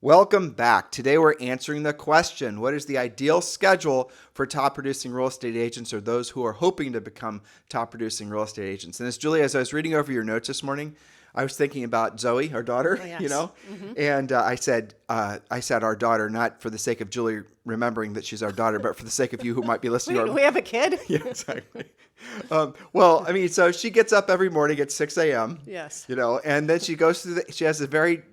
Welcome back. Today we're answering the question, what is the ideal schedule for top producing real estate agents or those who are hoping to become top producing real estate agents? And as I was reading over your notes this morning, I was thinking about Zoe, our daughter, and I said our daughter, not for the sake of Julie remembering that she's our daughter, but for the sake of you who might be listening. Wait, we have a kid? Yeah, exactly. So she gets up every morning at 6 a.m. Yes. And then she goes through she has a very,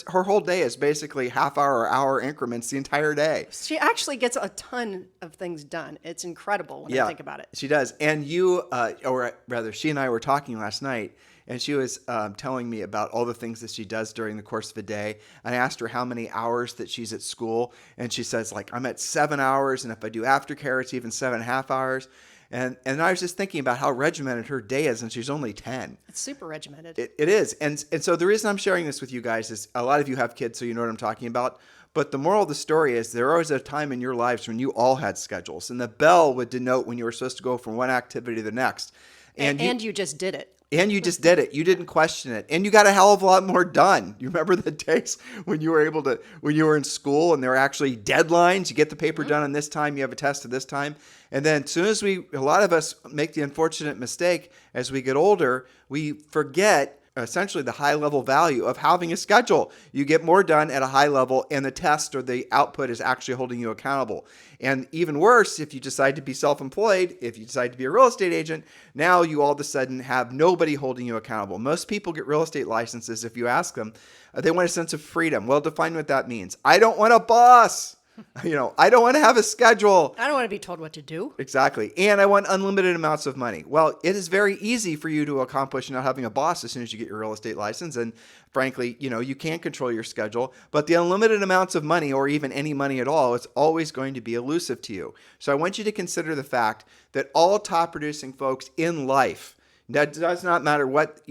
her whole day is basically half hour or hour increments the entire day. She actually gets a ton of things done. It's incredible when I think about it. She does. And she and I were talking last night, and she was telling me about all the things that she does during the course of a day. And I asked her how many hours that she's at school. And she says, I'm at 7 hours. And if I do aftercare, it's even 7.5 hours. And I was just thinking about how regimented her day is, and she's only 10. It's super regimented. It is. And so the reason I'm sharing this with you guys is a lot of you have kids, so you know what I'm talking about. But the moral of the story is there was a time in your lives when you all had schedules, and the bell would denote when you were supposed to go from one activity to the next. And you just did it. And you just did it. You didn't question it. And you got a hell of a lot more done. You remember the days when you were in school and there were actually deadlines. You get the paper done on this time, you have a test at this time. And then as soon as a lot of us make the unfortunate mistake as we get older, we forget essentially the high level value of having a schedule. You get more done at a high level, and the test or the output is actually holding you accountable. And even worse, if you decide to be self-employed, if you decide to be a real estate agent, now you all of a sudden have nobody holding you accountable. Most people get real estate licenses. If you ask them, they want a sense of freedom. Well, define what that means. I don't want a boss. I don't want to have a schedule. I don't want to be told what to do. Exactly. And I want unlimited amounts of money. Well, it is very easy for you to accomplish not having a boss as soon as you get your real estate license. And frankly, you can't control your schedule, but the unlimited amounts of money or even any money at all, it's always going to be elusive to you. So I want you to consider the fact that all top producing folks in life, that does not matter what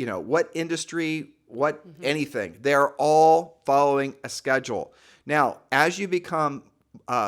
industry, anything, they're all following a schedule. Now, as you become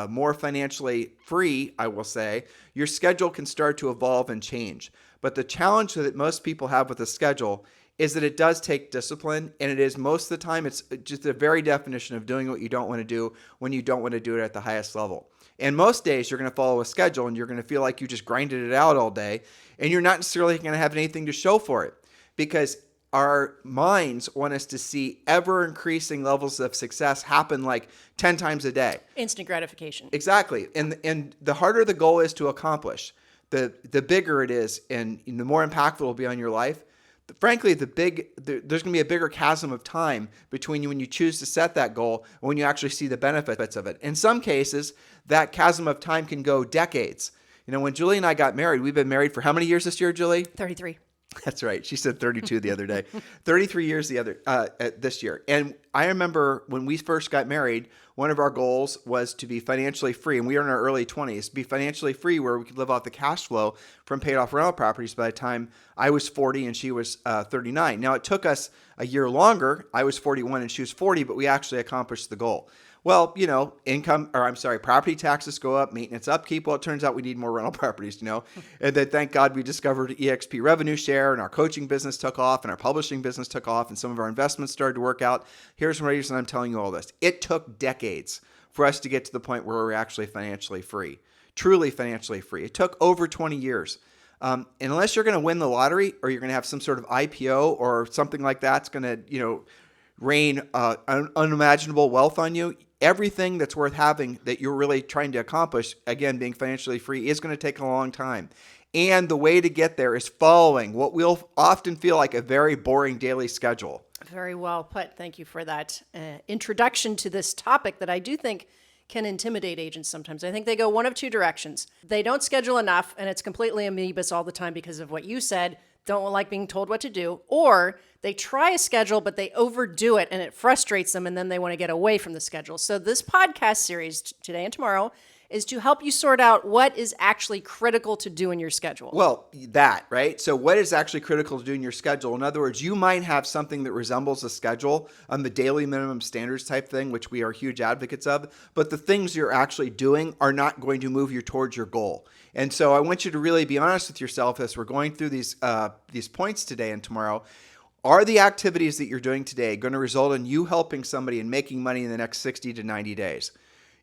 more financially free, I will say, your schedule can start to evolve and change. But the challenge that most people have with a schedule is that it does take discipline, and it is most of the time, it's just the very definition of doing what you don't want to do when you don't want to do it at the highest level. And most days you're going to follow a schedule and you're going to feel like you just grinded it out all day, and you're not necessarily going to have anything to show for it, because our minds want us to see ever increasing levels of success happen like 10 times a day. Instant gratification. Exactly. And the harder the goal is to accomplish, the bigger it is, and the more impactful it will be on your life. Frankly, there's going to be a bigger chasm of time between you when you choose to set that goal and when you actually see the benefits of it. In some cases, that chasm of time can go decades. When Julie and I got married, we've been married for how many years this year, Julie? 33. That's right. She said 32 the other day. 33 years this year. And I remember when we first got married, one of our goals was to be financially free. And we were in our early 20s, be financially free where we could live off the cash flow from paid off rental properties by the time I was 40 and she was 39. Now, it took us a year longer. I was 41 and she was 40, but we actually accomplished the goal. Well, property taxes go up, maintenance upkeep. Well, it turns out we need more rental properties, And then thank God we discovered EXP revenue share, and our coaching business took off and our publishing business took off and some of our investments started to work out. Here's the reason I'm telling you all this. It took decades for us to get to the point where we're actually financially free, truly financially free. It took over 20 years. And unless you're going to win the lottery or you're going to have some sort of IPO or something like that's going to, rain unimaginable wealth on you, everything that's worth having that you're really trying to accomplish, again, being financially free, is going to take a long time. And the way to get there is following what we'll often feel like a very boring daily schedule. Very well put. Thank you for that introduction to this topic that I do think can intimidate agents sometimes. I think they go one of two directions. They don't schedule enough, and it's completely amoebas all the time because of what you said, don't like being told what to do, or they try a schedule, but they overdo it and it frustrates them, and then they want to get away from the schedule. So this podcast series today and tomorrow is to help you sort out what is actually critical to do in your schedule. Well, right? So what is actually critical to do in your schedule? In other words, you might have something that resembles a schedule on the daily minimum standards type thing, which we are huge advocates of, but the things you're actually doing are not going to move you towards your goal. And so I want you to really be honest with yourself as we're going through these points today and tomorrow. Are the activities that you're doing today going to result in you helping somebody and making money in the next 60 to 90 days?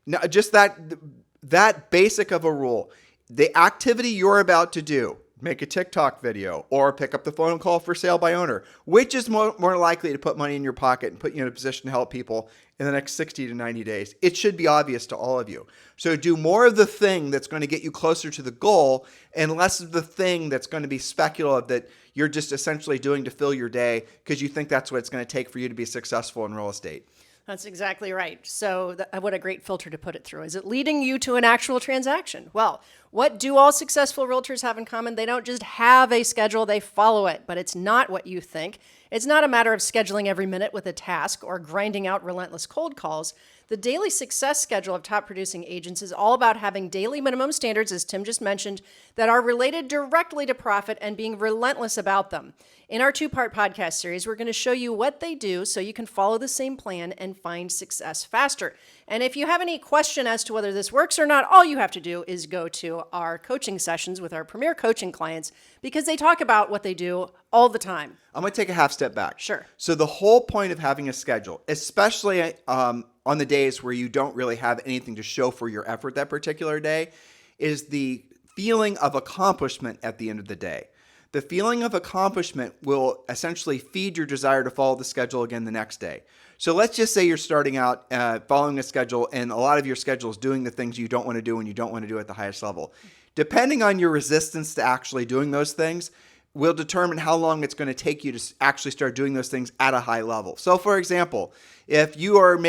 Now, just that basic of a rule. The activity you're about to do, make a TikTok video or pick up the phone and call for sale by owner, which is more likely to put money in your pocket and put you in a position to help people in the next 60 to 90 days? It should be obvious to all of you. So do more of the thing that's going to get you closer to the goal and less of the thing that's going to be speculative that you're just essentially doing to fill your day because you think that's what it's going to take for you to be successful in real estate. That's exactly right. So what a great filter to put it through. Is it leading you to an actual transaction? Well, what do all successful realtors have in common? They don't just have a schedule, they follow it, but it's not what you think. It's not a matter of scheduling every minute with a task or grinding out relentless cold calls. The daily success schedule of top producing agents is all about having daily minimum standards, as Tim just mentioned, that are related directly to profit and being relentless about them. In our 2-part podcast series, we're going to show you what they do so you can follow the same plan and find success faster. And if you have any question as to whether this works or not, all you have to do is go to our coaching sessions with our premier coaching clients because they talk about what they do all the time. I'm going to take a half step back. Sure. So the whole point of having a schedule, especially on the days where you don't really have anything to show for your effort that particular day, is the feeling of accomplishment at the end of the day. The feeling of accomplishment will essentially feed your desire to follow the schedule again the next day. So let's just say you're starting out following a schedule and a lot of your schedule is doing the things you don't want to do and you don't want to do at the highest level. Depending on your resistance to actually doing those things, will determine how long it's going to take you to actually start doing those things at a high level. So for example, if you are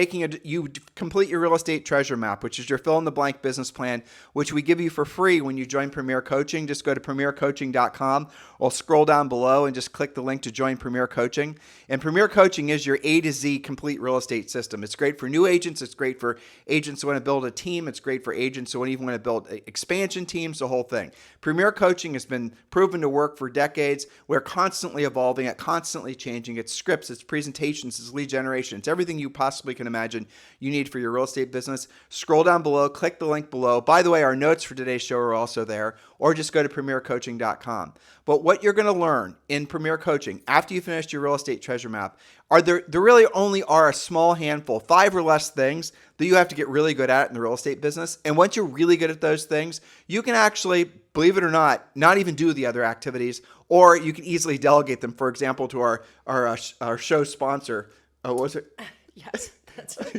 you complete your real estate treasure map, which is your fill in the blank business plan, which we give you for free when you join Premier Coaching, just go to premiercoaching.com or scroll down below and just click the link to join Premier Coaching. And Premier Coaching is your A to Z complete real estate system. It's great for new agents. It's great for agents who want to build a team. It's great for agents who even want to build expansion teams, the whole thing. Premier Coaching has been proven to work for decades. We're constantly evolving it, constantly changing. It's scripts, it's presentations, it's lead generation. It's everything you possibly can imagine you need for your real estate business. Scroll down below, click the link below. By the way, our notes for today's show are also there, or just go to premiercoaching.com. But what you're going to learn in Premier Coaching after you finish your real estate treasure map there really only are a small handful, 5 or less things that you have to get really good at in the real estate business. And once you're really good at those things, you can actually, believe it or not even do the other activities, or you can easily delegate them. For example, to our show sponsor. What was it? Yes.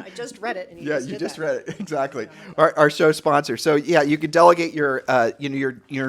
I just read it. And you just read it. Exactly. Our show sponsor. So yeah, you could delegate your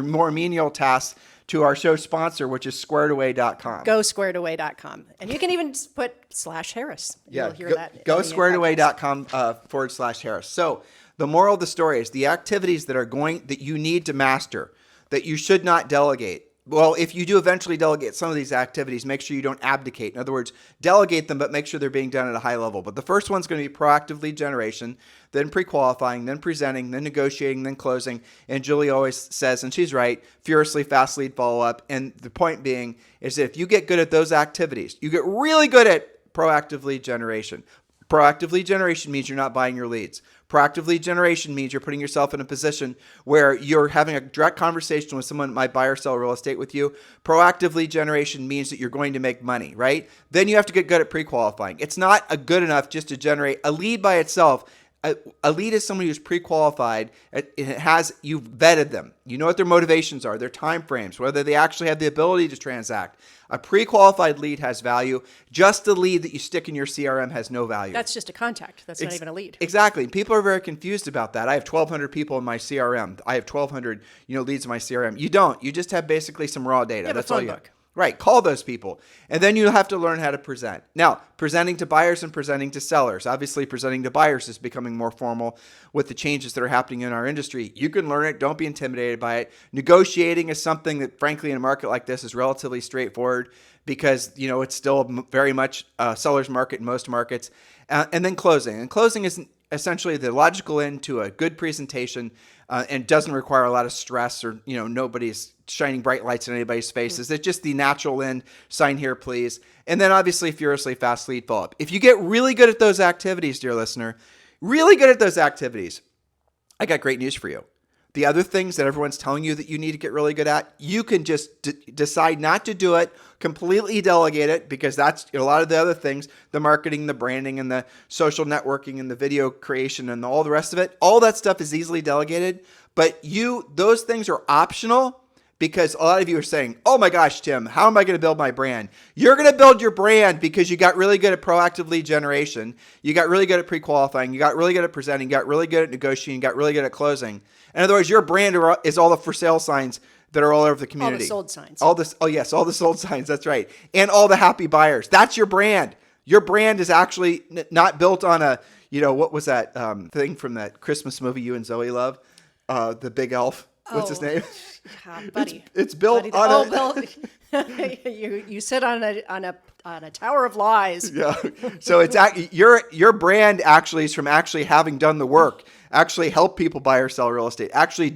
more menial tasks to our show sponsor, which is squaredaway.com. Go squaredaway.com. And you can even just put /Harris. Yeah, you'll hear that. Go squaredaway.com /Harris. So the moral of the story is the activities that you need to master, that you should not delegate. Well, if you do eventually delegate some of these activities, make sure you don't abdicate. In other words, delegate them, but make sure they're being done at a high level. But the first one's going to be proactive lead generation, then pre-qualifying, then presenting, then negotiating, then closing. And Julie always says, and she's right, furiously fast lead follow-up. And the point being is that if you get good at those activities, you get really good at proactive lead generation. Proactive lead generation means you're not buying your leads. Proactive lead generation means you're putting yourself in a position where you're having a direct conversation with someone that might buy or sell real estate with you. Proactive lead generation means that you're going to make money, right? Then you have to get good at pre-qualifying. It's not good enough just to generate a lead by itself. A lead is somebody who's pre-qualified. You've vetted them. You know what their motivations are, their time frames, whether they actually have the ability to transact. A pre-qualified lead has value. Just a lead that you stick in your CRM has no value. That's just a contact. That's not even a lead. Exactly. People are very confused about that. I have 1,200 people in my CRM. I have 1,200 leads in my CRM. You don't. You just have basically some raw data. That's all you have. Right. Call those people. And then you have to learn how to present. Now, presenting to buyers and presenting to sellers. Obviously, presenting to buyers is becoming more formal with the changes that are happening in our industry. You can learn it. Don't be intimidated by it. Negotiating is something that, frankly, in a market like this is relatively straightforward because, it's still very much a seller's market in most markets. And then closing. And closing is essentially the logical end to a good presentation and doesn't require a lot of stress or, nobody's shining bright lights in anybody's faces. It's just the natural end. Sign here, please. And then obviously furiously fast lead follow-up. If you get really good at those activities, dear listener, really good at those activities, I got great news for you. the other things that everyone's telling you that you need to get really good at, you can just decide not to do it, completely delegate it, because that's a lot of the other things, the marketing, the branding, and the social networking, and the video creation, and all the rest of it. All that stuff is easily delegated, but those things are optional. Because a lot of you are saying, oh my gosh, Tim, how am I going to build my brand? You're going to build your brand because you got really good at proactive lead generation. You got really good at pre-qualifying. You got really good at presenting. You got really good at negotiating. You got really good at closing. In other words, your brand is all the for sale signs that are all over the community. All the sold signs. All the sold signs. That's right. And all the happy buyers. That's your brand. Your brand is actually not built on what was that thing from that Christmas movie you and Zoe love? The big elf. What's his name? Buddy. It's built Bill. You sit on a tower of lies. Yeah. So it's your brand actually is from actually having done the work, actually help people buy or sell real estate, actually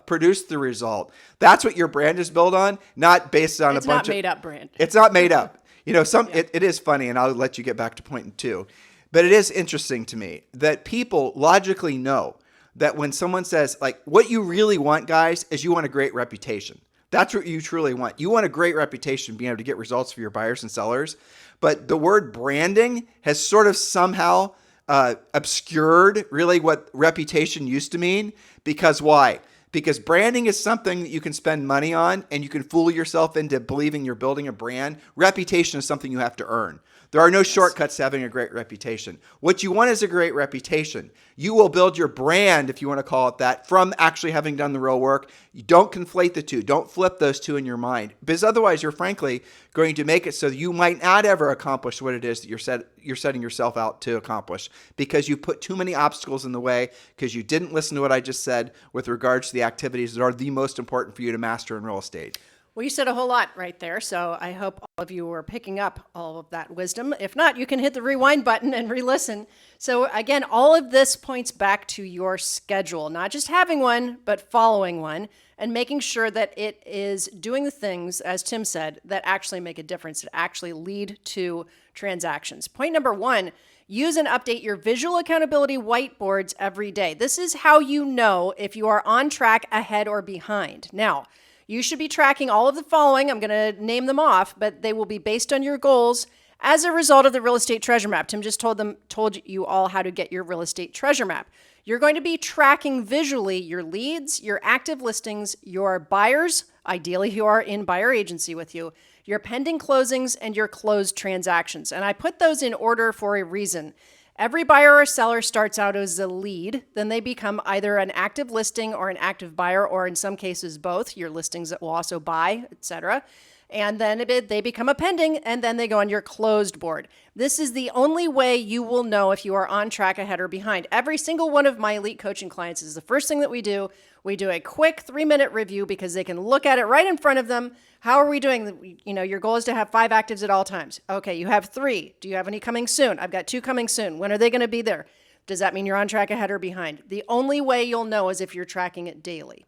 produce the result. That's what your brand is built on, not based on It's a bunch not made up brand. It's not made up. It is funny, and I'll let you get back to point 2. But it is interesting to me that people logically know that when someone says, like, what you really want, guys, is you want a great reputation. That's what you truly want. You want a great reputation, being able to get results for your buyers and sellers. But the word branding has sort of somehow obscured really what reputation used to mean. Because why? Because branding is something that you can spend money on, and you can fool yourself into believing you're building a brand. Reputation is something you have to earn. There are no shortcuts to having a great reputation. What you want is a great reputation. You will build your brand, if you want to call it that, from actually having done the real work. You don't conflate the two. Don't flip those two in your mind, because otherwise you're frankly going to make it so that you might not ever accomplish what it is that you're setting yourself out to accomplish, because you put too many obstacles in the way, because you didn't listen to what I just said with regards to the activities that are the most important for you to master in real estate. Well, you said a whole lot right there, so I hope all of you were picking up all of that wisdom. If not, you can hit the rewind button and re-listen. So again, all of this points back to your schedule, not just having one, but following one, and making sure that it is doing the things, as Tim said, that actually make a difference, that actually lead to transactions. Point number 1, use and update your visual accountability whiteboards every day. This is how you know if you are on track, ahead, or behind. Now, you should be tracking all of the following. I'm going to name them off, but they will be based on your goals as a result of the real estate treasure map. Tim just told you all how to get your real estate treasure map. You're going to be tracking visually your leads, your active listings, your buyers, ideally who are in buyer agency with you, your pending closings, and your closed transactions. And I put those in order for a reason. Every buyer or seller starts out as a lead, then they become either an active listing or an active buyer, or in some cases both, your listings that will also buy, etc. And then they become a pending, and then they go on your closed board. This is the only way you will know if you are on track, ahead, or behind. Every single one of my elite coaching clients is the first thing that we do. We do a quick 3-minute review because they can look at it right in front of them. How are we doing? Your goal is to have 5 actives at all times. Okay, you have 3. Do you have any coming soon? I've got 2 coming soon. When are they going to be there? Does that mean you're on track, ahead, or behind? The only way you'll know is if you're tracking it daily.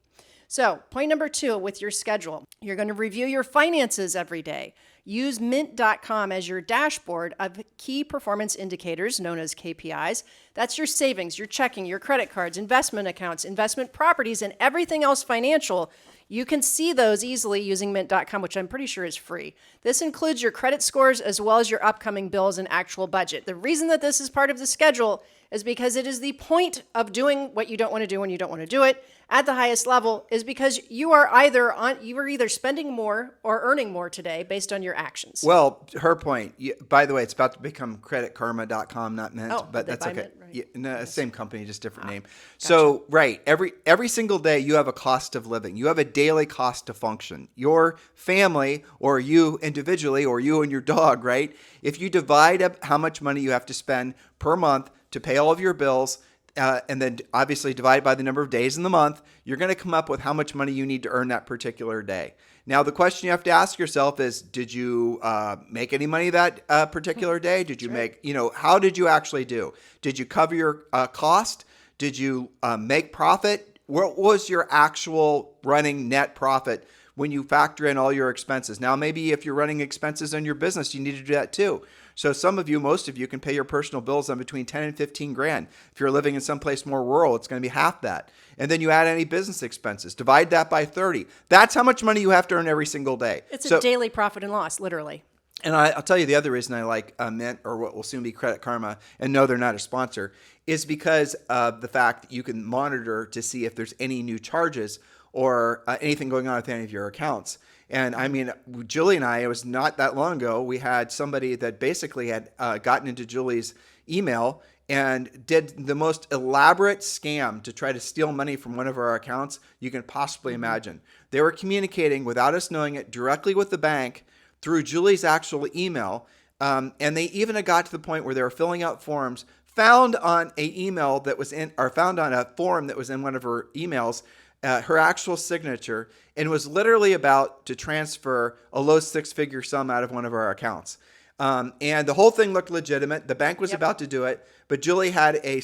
So, point number 2, with your schedule, you're going to review your finances every day. Use mint.com as your dashboard of key performance indicators, known as KPIs. That's your savings, your checking, your credit cards, investment accounts, investment properties, and everything else financial. You can see those easily using mint.com, which I'm pretty sure is free. This includes your credit scores as well as your upcoming bills and actual budget. The reason that this is part of the schedule is because it is the point of doing what you don't want to do when you don't want to do it at the highest level, is because you are either spending more or earning more today based on your actions. Well, her point, by the way, it's about to become creditkarma.com, not Mint, but that's okay. Mint, right? Yes. Same company, just different name. Gotcha. So, right, every single day you have a cost of living. You have a daily cost to function. Your family, or you individually, or you and your dog, right? If you divide up how much money you have to spend per month to pay all of your bills, and then obviously divide by the number of days in the month, you're going to come up with how much money you need to earn that particular day. Now, the question you have to ask yourself is, did you make any money that particular day? Did you make, how did you actually do? Did you cover your cost? Did you make profit? What was your actual running net profit when you factor in all your expenses? Now, maybe if you're running expenses on your business, you need to do that too. So some of you, most of you, can pay your personal bills on between 10 and 15 grand. If you're living in someplace more rural, it's going to be half that. And then you add any business expenses, divide that by 30. That's how much money you have to earn every single day. It's a daily profit and loss, literally. And I'll tell you the other reason I like Mint, or what will soon be Credit Karma, and no, they're not a sponsor, is because of the fact that you can monitor to see if there's any new charges or anything going on with any of your accounts. And I mean, Julie and I, it was not that long ago, we had somebody that basically had gotten into Julie's email and did the most elaborate scam to try to steal money from one of our accounts you can possibly imagine. They were communicating without us knowing it directly with the bank through Julie's actual email. And they even got to the point where they were filling out forms found on found on a form that was in one of her emails, her actual signature, and was literally about to transfer a low six-figure sum out of one of our accounts. And the whole thing looked legitimate. The bank was about to do it, but Julie had a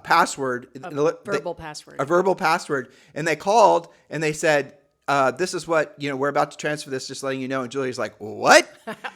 password, a verbal password, and they called and they said, this is what, we're about to transfer this, just letting you know. And Julie's like, what?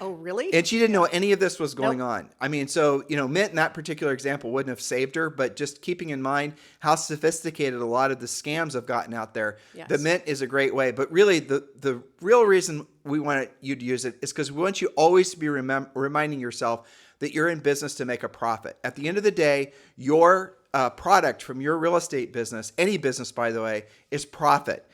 Oh, really? And she didn't know any of this was going on. I mean, so, Mint in that particular example wouldn't have saved her, but just keeping in mind how sophisticated a lot of the scams have gotten out there, the Mint is a great way. But really, the real reason we want you to use it is because we want you always to be reminding yourself that you're in business to make a profit. At the end of the day, your product from your real estate business, any business, by the way, is profit.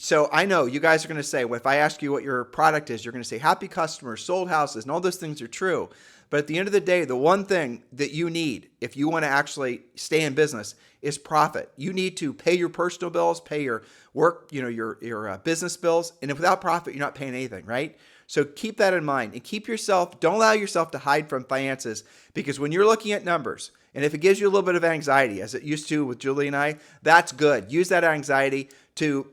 So I know you guys are going to say, well, if I ask you what your product is, you're going to say happy customers, sold houses, and all those things are true. But at the end of the day, the one thing that you need if you want to actually stay in business is profit. You need to pay your personal bills, pay your work, your business bills. And if without profit, you're not paying anything, right? So keep that in mind and don't allow yourself to hide from finances, because when you're looking at numbers, and if it gives you a little bit of anxiety, as it used to with Julie and I, that's good. Use that anxiety to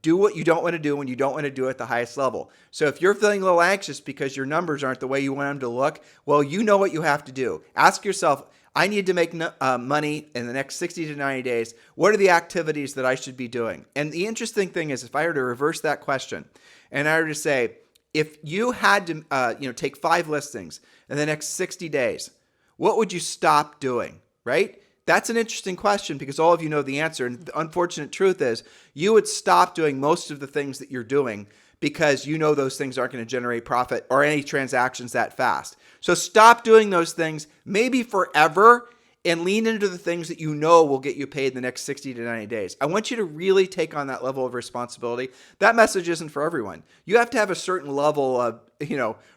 do what you don't want to do when you don't want to do it at the highest level. So if you're feeling a little anxious because your numbers aren't the way you want them to look, well, you know what you have to do. Ask yourself, I need to make money in the next 60 to 90 days. What are the activities that I should be doing? And the interesting thing is, if I were to reverse that question and I were to say, if you had to take 5 listings in the next 60 days, what would you stop doing, right? That's an interesting question, because all of you know the answer. And the unfortunate truth is you would stop doing most of the things that you're doing because you know those things aren't going to generate profit or any transactions that fast. So stop doing those things, maybe forever, and lean into the things that you know will get you paid in the next 60 to 90 days. I want you to really take on that level of responsibility. That message isn't for everyone. You have to have a certain level of,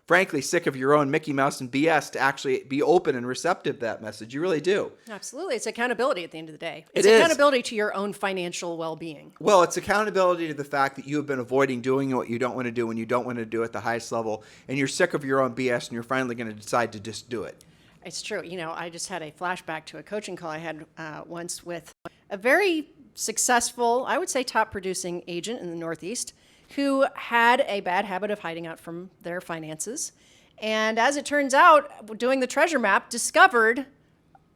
frankly, sick of your own Mickey Mouse and BS to actually be open and receptive to that message. You really do. Absolutely. It's accountability at the end of the day. It's accountability to your own financial well-being. Well, it's accountability to the fact that you have been avoiding doing what you don't want to do when you don't want to do it at the highest level, and you're sick of your own BS, and you're finally going to decide to just do it. It's true. I just had a flashback to a coaching call I had once with a very successful, I would say top producing agent in the Northeast who had a bad habit of hiding out from their finances. And as it turns out, doing the treasure map, discovered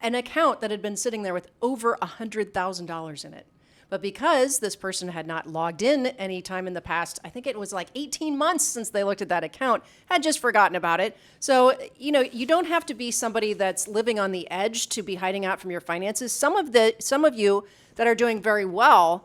an account that had been sitting there with over $100,000 in it. But because this person had not logged in any time in the past, I think it was like 18 months since they looked at that account, had just forgotten about it. So, you don't have to be somebody that's living on the edge to be hiding out from your finances. Some of you that are doing very well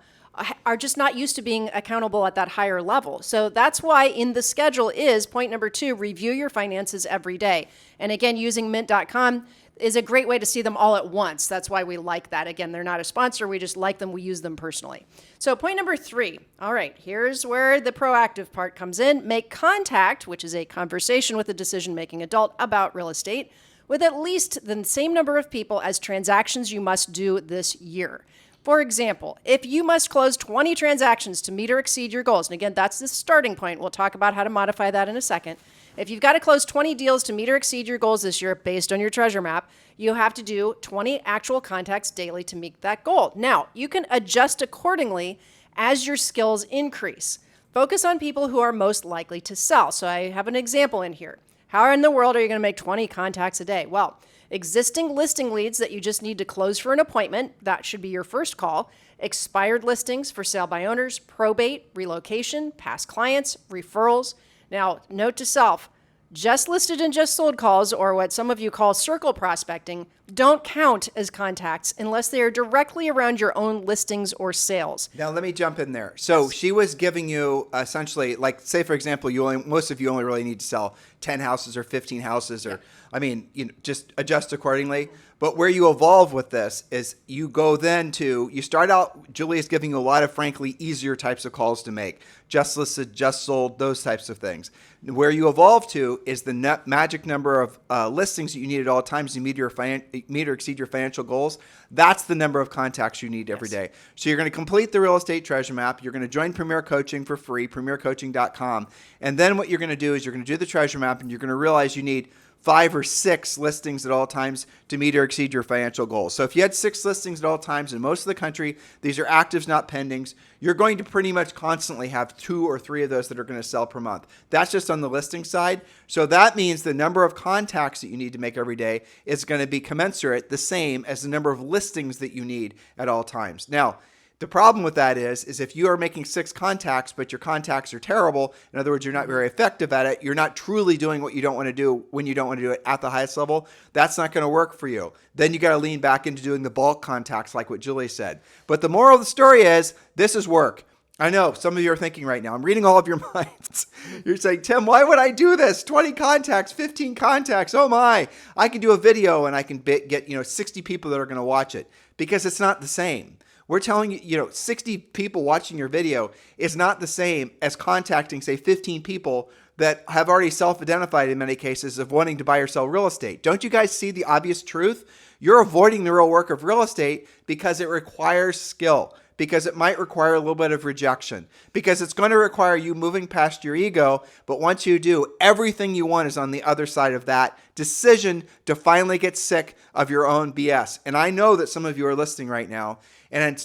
are just not used to being accountable at that higher level. So that's why in the schedule is point number 2, review your finances every day. And again, using mint.com is a great way to see them all at once. That's why we like that. Again, they're not a sponsor. We just like them. We use them personally. So point number 3. All right, here's where the proactive part comes in. Make contact, which is a conversation with a decision-making adult about real estate, with at least the same number of people as transactions you must do this year. For example, if you must close 20 transactions to meet or exceed your goals, and again, that's the starting point. We'll talk about how to modify that in a second. If you've got to close 20 deals to meet or exceed your goals this year based on your treasure map, you have to do 20 actual contacts daily to meet that goal. Now, you can adjust accordingly as your skills increase. Focus on people who are most likely to sell. So I have an example in here. How in the world are you going to make 20 contacts a day? Well, existing listing leads that you just need to close for an appointment, that should be your first call. Expired listings for sale by owners, probate, relocation, past clients, referrals. Now, note to self, Just listed and just sold calls, or what some of you call circle prospecting, don't count as contacts unless they are directly around your own listings or sales. Now, let me jump in there. So she was giving you essentially, like, say, for example, most of you only really need to sell 10 houses or 15 houses, or, just adjust accordingly. But where you evolve with this is you start out, Julie is giving you a lot of, frankly, easier types of calls to make. Just listed, just sold, those types of things. Where you evolve to is the magic number of listings that you need at all times to meet or exceed your financial goals. That's the number of contacts you need every day. So you're going to complete the real estate treasure map. You're going to join Premier Coaching for free, premiercoaching.com. And then what you're going to do is you're going to do the treasure map, and you're going to realize you need 5 or 6 listings at all times to meet or exceed your financial goals. So if you had 6 listings at all times in most of the country, these are actives, not pendings, you're going to pretty much constantly have 2 or 3 of those that are going to sell per month. That's just on the listing side. So that means the number of contacts that you need to make every day is going to be commensurate, the same as the number of listings that you need at all times. Now, the problem with that is if you are making 6 contacts, but your contacts are terrible, in other words, you're not very effective at it, you're not truly doing what you don't want to do when you don't want to do it at the highest level, that's not going to work for you. Then you got to lean back into doing the bulk contacts like what Julie said. But the moral of the story is this is work. I know some of you are thinking right now, I'm reading all of your minds. You're saying, Tim, why would I do this? 20 contacts, 15 contacts. Oh my, I can do a video and I can get 60 people that are going to watch it, because it's not the same. We're telling you, 60 people watching your video is not the same as contacting, say, 15 people that have already self-identified in many cases of wanting to buy or sell real estate. Don't you guys see the obvious truth? You're avoiding the real work of real estate because it requires skill, because it might require a little bit of rejection, because it's going to require you moving past your ego. But once you do, everything you want is on the other side of that decision to finally get sick of your own BS. And I know that some of you are listening right now, and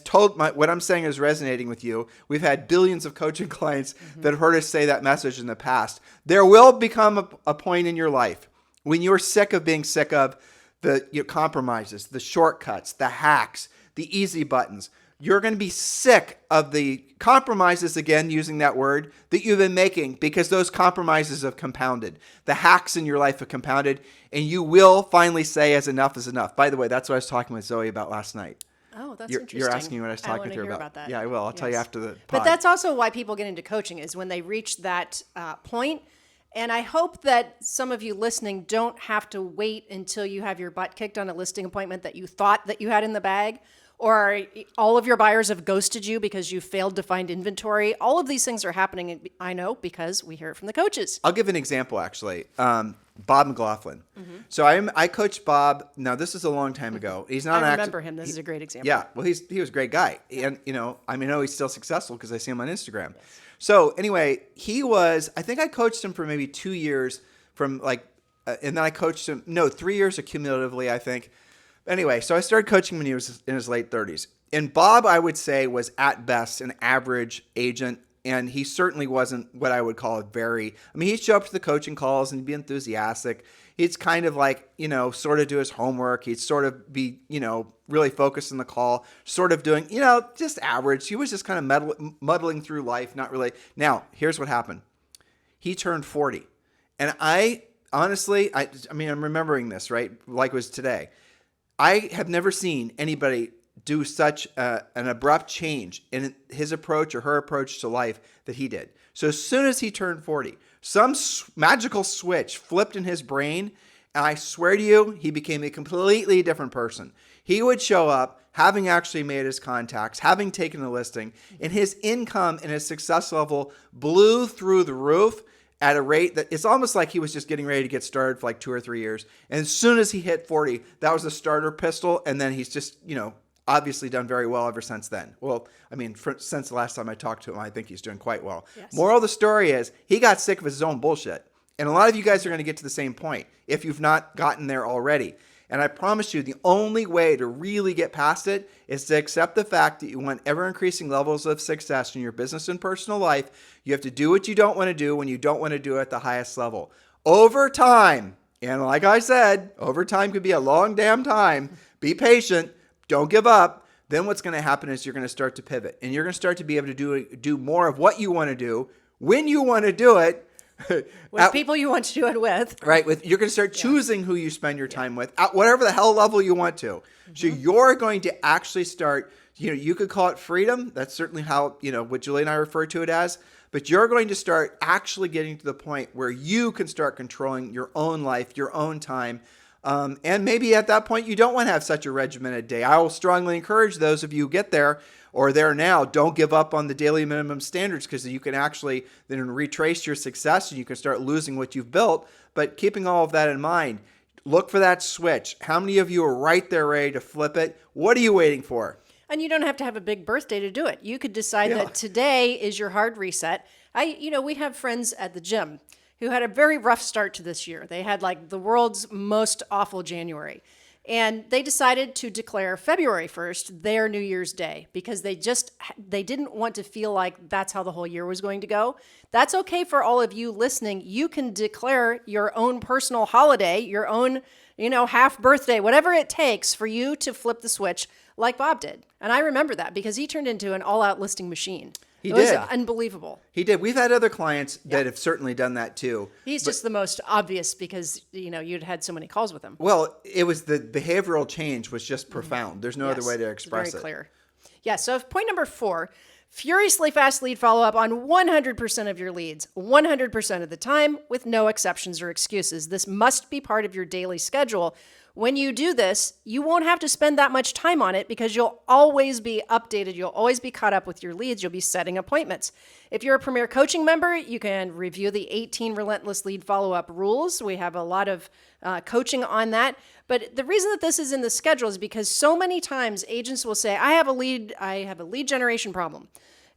what I'm saying is resonating with you. We've had billions of coaching clients that have heard us say that message in the past. There will become a point in your life when you're sick of being sick of the compromises, the shortcuts, the hacks, the easy buttons. You're going to be sick of the compromises, again, using that word, that you've been making, because those compromises have compounded. The hacks in your life have compounded, and you will finally say as enough is enough. By the way, that's what I was talking with Zoe about last night. Oh, that's interesting. You're asking me what I was talking to her about that. Yeah, I will. I'll tell you after the pod. But that's also why people get into coaching, is when they reach that point. And I hope that some of you listening don't have to wait until you have your butt kicked on a listing appointment that you thought that you had in the bag, or all of your buyers have ghosted you because you failed to find inventory. All of these things are happening, I know, because we hear it from the coaches. I'll give an example, actually. Bob McLaughlin. So I coached Bob. Now, this is a long time ago. He's not. I remember him. This is a great example. Yeah. Well, he was a great guy, and I know he's still successful because I see him on Instagram. Yes. So anyway, I think I coached him for maybe 2 years and then I coached him. No, 3 years accumulatively, I think. Anyway, so I started coaching when he was in his late 30s. And Bob, I would say, was at best an average agent. And he certainly wasn't what I would call he'd show up to the coaching calls and be enthusiastic. He'd kind of sort of do his homework. He'd sort of be, really focused on the call, sort of doing, just average. He was just kind of muddling through life, not really. Now, here's what happened. He turned 40. And I honestly, I'm remembering this, right? Like it was today. I have never seen anybody do such an abrupt change in his approach or her approach to life that he did. So as soon as he turned 40, some magical switch flipped in his brain, and I swear to you, he became a completely different person. He would show up having actually made his contacts, having taken a listing, and his income and his success level blew through the roof at a rate that it's almost like he was just getting ready to get started for like 2 or 3 years. And as soon as he hit 40, that was the starter pistol. And then he's just, obviously done very well ever since then. Well, since the last time I talked to him, I think he's doing quite well. Yes. Moral of the story is he got sick of his own bullshit. And a lot of you guys are going to get to the same point if you've not gotten there already. And I promise you, the only way to really get past it is to accept the fact that you want ever-increasing levels of success in your business and personal life. You have to do what you don't want to do when you don't want to do it at the highest level. Over time, and like I said, over time could be a long damn time. Be patient. Don't give up. Then what's going to happen is you're going to start to pivot. And you're going to start to be able to do more of what you want to do when you want to do it With people you want to do it with. Right. You're going to start choosing who you spend your time with at whatever the hell level you want to. So you're going to actually start, you could call it freedom. That's certainly how, what Julie and I refer to it as. But you're going to start actually getting to the point where you can start controlling your own life, your own time. And maybe at that point, you don't want to have such a regimented day. I will strongly encourage those of you who get there or there now, don't give up on the daily minimum standards, because you can actually then retrace your success and you can start losing what you've built. But keeping all of that in mind, look for that switch. How many of you are right there ready to flip it? What are you waiting for? And you don't have to have a big birthday to do it. You could decide that today is your hard reset. We have friends at the gym who had a very rough start to this year. They had like the world's most awful January. And they decided to declare February 1st their New Year's Day because they didn't want to feel like that's how the whole year was going to go. That's okay for all of you listening. You can declare your own personal holiday, your own, half birthday, whatever it takes for you to flip the switch like Bob did. And I remember that because he turned into an all-out listing machine. It was unbelievable. He did. We've had other clients that have certainly done that too. He's just the most obvious because, you'd had so many calls with him. Well, it was the behavioral change was just profound. There's no other way to express very clear. Yeah. So point number 4, furiously fast lead follow-up on 100% of your leads, 100% of the time with no exceptions or excuses. This must be part of your daily schedule. When you do this, you won't have to spend that much time on it because you'll always be updated. You'll always be caught up with your leads. You'll be setting appointments. If you're a Premier Coaching member, you can review the 18 relentless lead follow-up rules. We have a lot of coaching on that. But the reason that this is in the schedule is because so many times agents will say, I have a lead generation problem.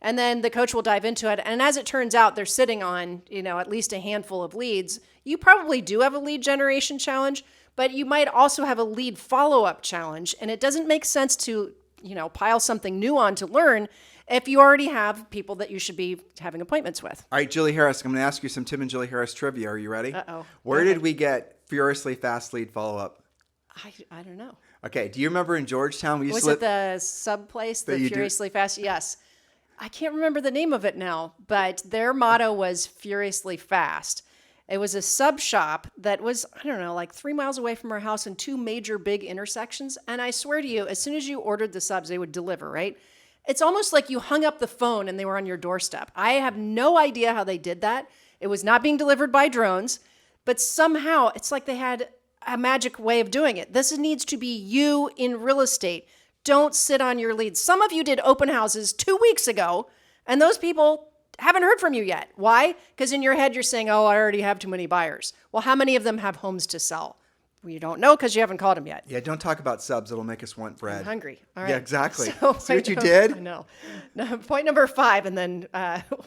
And then the coach will dive into it. And as it turns out, they're sitting on, at least a handful of leads. You probably do have a lead generation challenge, but you might also have a lead follow-up challenge. And it doesn't make sense to, pile something new on to learn if you already have people that you should be having appointments with. All right, Julie Harris, I'm going to ask you some Tim and Julie Harris trivia. Are you ready? Uh-oh. Where did we get furiously fast lead follow-up? I don't know. Okay, do you remember in Georgetown we used Was to it the sub place, the Furiously Fast? Yes. I can't remember the name of it now, but their motto was Furiously Fast. It was a sub shop that was, like 3 miles away from our house in 2 major big intersections. And I swear to you, as soon as you ordered the subs, they would deliver, right? It's almost like you hung up the phone and they were on your doorstep. I have no idea how they did that. It was not being delivered by drones, but somehow it's like they had a magic way of doing it. This needs to be you in real estate. Don't sit on your leads. Some of you did open houses 2 weeks ago, and those people haven't heard from you yet. Why? Because in your head, you're saying, I already have too many buyers. Well, how many of them have homes to sell? Well, you don't know because you haven't called them yet. Yeah, don't talk about subs. It'll make us want bread. I'm hungry. All right. Yeah, exactly. So see what you did? I know. Now, point number 5, and then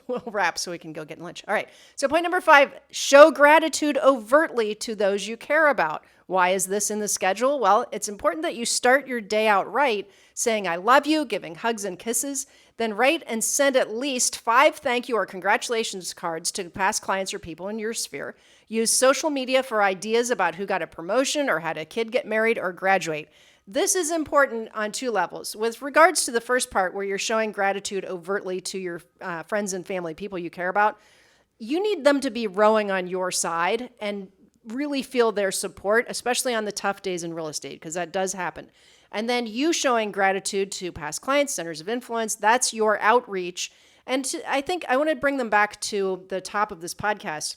we'll wrap so we can go get lunch. All right. So point number 5, show gratitude overtly to those you care about. Why is this in the schedule? Well, it's important that you start your day out right, saying, I love you, giving hugs and kisses. Then write and send at least 5 thank you or congratulations cards to past clients or people in your sphere. Use social media for ideas about who got a promotion or had a kid get married or graduate. This is important on 2 levels. With regards to the first part where you're showing gratitude overtly to your friends and family, people you care about, you need them to be rowing on your side and really feel their support, especially on the tough days in real estate, because that does happen. And then you showing gratitude to past clients, centers of influence, that's your outreach. And I think I want to bring them back to the top of this podcast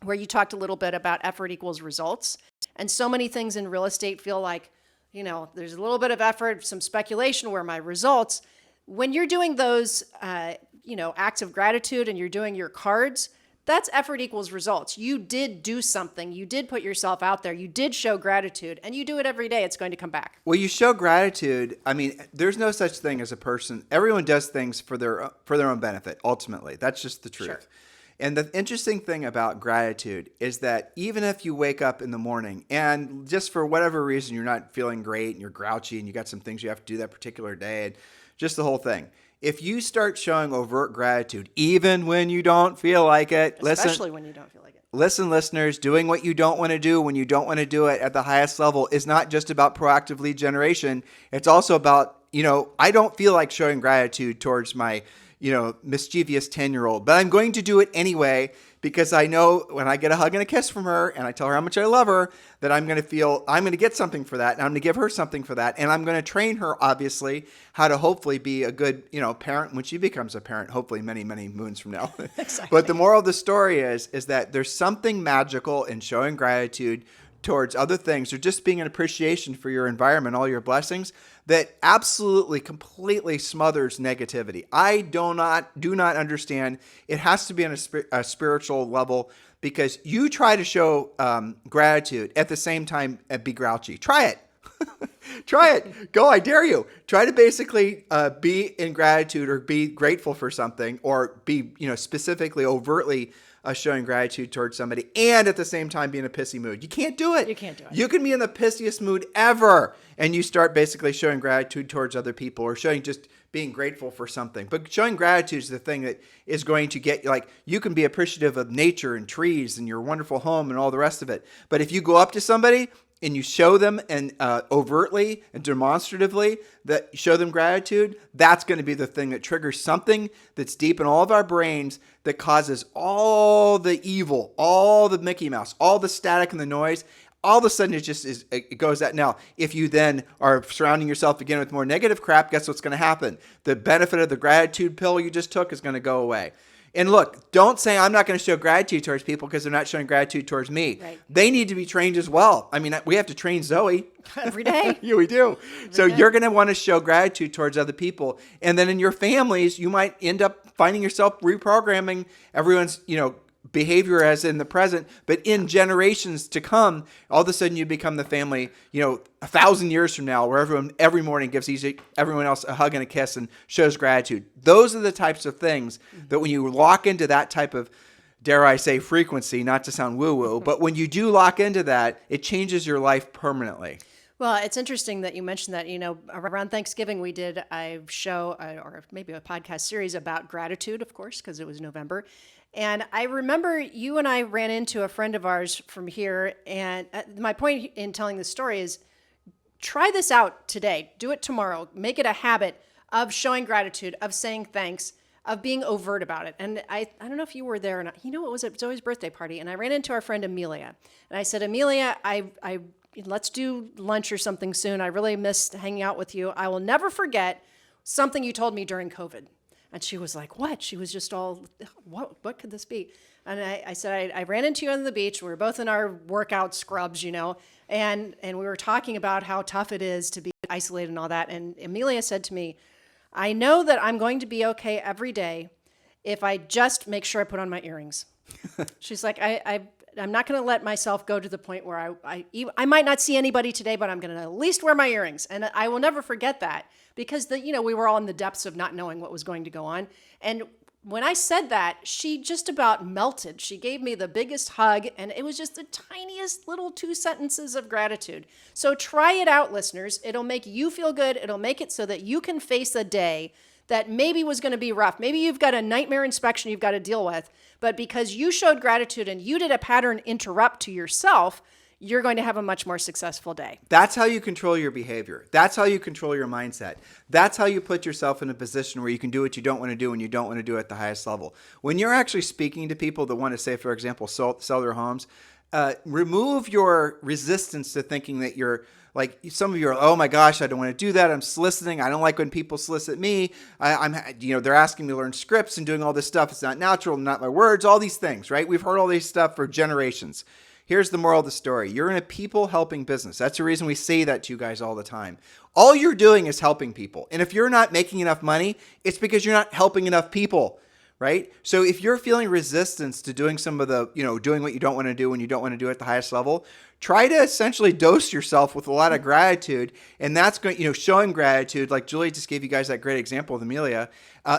where you talked a little bit about effort equals results. And so many things in real estate feel like, there's a little bit of effort, some speculation where my results. When you're doing those, acts of gratitude and you're doing your cards, that's effort equals results. You did do something. You did put yourself out there. You did show gratitude, and you do it every day. It's going to come back. Well, you show gratitude. I mean, there's no such thing as a person. Everyone does things for their own benefit, ultimately. That's just the truth. Sure. And the interesting thing about gratitude is that even if you wake up in the morning and just for whatever reason you're not feeling great and you're grouchy and you got some things you have to do that particular day and just the whole thing, if you start showing overt gratitude, even when you don't feel like it, especially when you don't feel like it. Listen, listeners, doing what you don't want to do when you don't want to do it at the highest level is not just about proactive lead generation. It's also about, I don't feel like showing gratitude towards my, mischievous 10-year-old, but I'm going to do it anyway because I know when I get a hug and a kiss from her and I tell her how much I love her, that I'm going to get something for that, and I'm going to give her something for that, and I'm going to train her, obviously, how to hopefully be a good, parent when she becomes a parent, hopefully many, many moons from now. Exactly. But the moral of the story is that there's something magical in showing gratitude towards other things, or just being an appreciation for your environment, all your blessings, that absolutely, completely smothers negativity. I do not understand. It has to be on a spiritual level, because you try to show gratitude at the same time and be grouchy. Try it. Try it. Go, I dare you. Try to basically be in gratitude or be grateful for something, or be, specifically, overtly showing gratitude towards somebody, and at the same time be in a pissy mood. You can't do it. You can't do it. You can be in the pissiest mood ever, and you start basically showing gratitude towards other people, or showing just being grateful for something. But showing gratitude is the thing that is going to get, like, you can be appreciative of nature and trees and your wonderful home and all the rest of it. But if you go up to somebody and you show them, and overtly and demonstratively, that show them gratitude, that's going to be the thing that triggers something that's deep in all of our brains, that causes all the evil, all the Mickey Mouse, all the static and the noise. All of a sudden, it goes out. Now, if you then are surrounding yourself again with more negative crap, guess what's going to happen? The benefit of the gratitude pill you just took is going to go away. And look, don't say I'm not going to show gratitude towards people because they're not showing gratitude towards me. Right. They need to be trained as well. I mean, we have to train Zoe. Every day. Yeah, we do. So you're going to want to show gratitude towards other people. And then in your families, you might end up finding yourself reprogramming everyone's, behavior as in the present, but in generations to come, all of a sudden you become the family, 1,000 years from now, where everyone every morning gives everyone else a hug and a kiss and shows gratitude. Those are the types of things that when you lock into that type of, dare I say, frequency, not to sound woo-woo, but when you do lock into that, it changes your life permanently. Well, it's interesting that you mentioned that, around Thanksgiving, we did a show or maybe a podcast series about gratitude, of course, because it was November. And I remember you and I ran into a friend of ours from here. And my point in telling this story is try this out today. Do it tomorrow. Make it a habit of showing gratitude, of saying thanks, of being overt about it. And I don't know if you were there or not. It was at Zoe's birthday party. And I ran into our friend Amelia. And I said, Amelia, let's do lunch or something soon. I really missed hanging out with you. I will never forget something you told me during COVID. And she was like, what? She was just all, what could this be? And I said, I ran into you on the beach. We were both in our workout scrubs, and we were talking about how tough it is to be isolated and all that. And Amelia said to me, I know that I'm going to be okay every day if I just make sure I put on my earrings. She's like, I'm not going to let myself go to the point where I might not see anybody today, but I'm going to at least wear my earrings. And I will never forget that, because we were all in the depths of not knowing what was going to go on. And when I said that, she just about melted. She gave me the biggest hug, and it was just the tiniest little 2 sentences of gratitude. So try it out, listeners. It'll make you feel good. It'll make it so that you can face a day that maybe was going to be rough. Maybe you've got a nightmare inspection you've got to deal with, but because you showed gratitude and you did a pattern interrupt to yourself, you're going to have a much more successful day. That's how you control your behavior. That's how you control your mindset. That's how you put yourself in a position where you can do what you don't want to do and you don't want to do it at the highest level. When you're actually speaking to people that want to, say, for example, sell their homes, remove your resistance to thinking that you're, like, some of you are, oh my gosh, I don't want to do that. I'm soliciting. I don't like when people solicit me. They're asking me to learn scripts and doing all this stuff. It's not natural, not my words, all these things, right? We've heard all these stuff for generations. Here's the moral of the story. You're in a people helping business. That's the reason we say that to you guys all the time. All you're doing is helping people. And if you're not making enough money, it's because you're not helping enough people, right? So if you're feeling resistance to doing some of the, doing what you don't want to do and you don't want to do at the highest level, try to essentially dose yourself with a lot of gratitude. And that's going, showing gratitude, like Julie just gave you guys that great example with Amelia.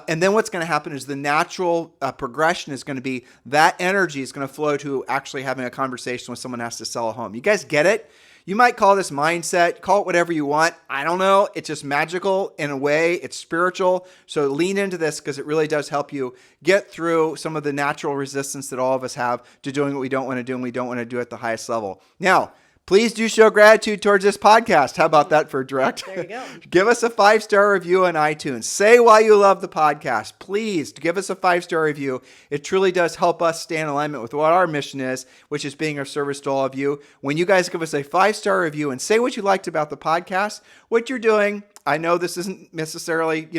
And then what's going to happen is the natural progression is going to be that energy is going to flow to actually having a conversation when someone has to sell a home. You guys get it? You might call this mindset, call it whatever you want. I don't know. It's just magical in a way. It's spiritual. So lean into this because it really does help you get through some of the natural resistance that all of us have to doing what we don't want to do and we don't want to do at the highest level. Now, Please do show gratitude towards this podcast. How about that for direct? There you go. Give us a 5-star review on iTunes. Say why you love the podcast. Please give us a 5-star review. It truly does help us stay in alignment with what our mission is, which is being of service to all of you. When you guys give us a 5-star review and say what you liked about the podcast, what you're doing, I know this isn't necessarily,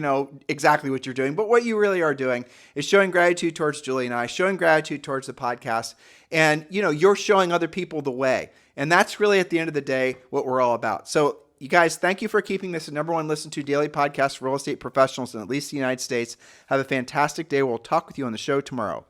exactly what you're doing, but what you really are doing is showing gratitude towards Julie and I, showing gratitude towards the podcast, and, you're showing other people the way. And that's really, at the end of the day, what we're all about. So, you guys, thank you for keeping this the number one listened to daily podcast for real estate professionals in at least the United States. Have a fantastic day. We'll talk with you on the show tomorrow.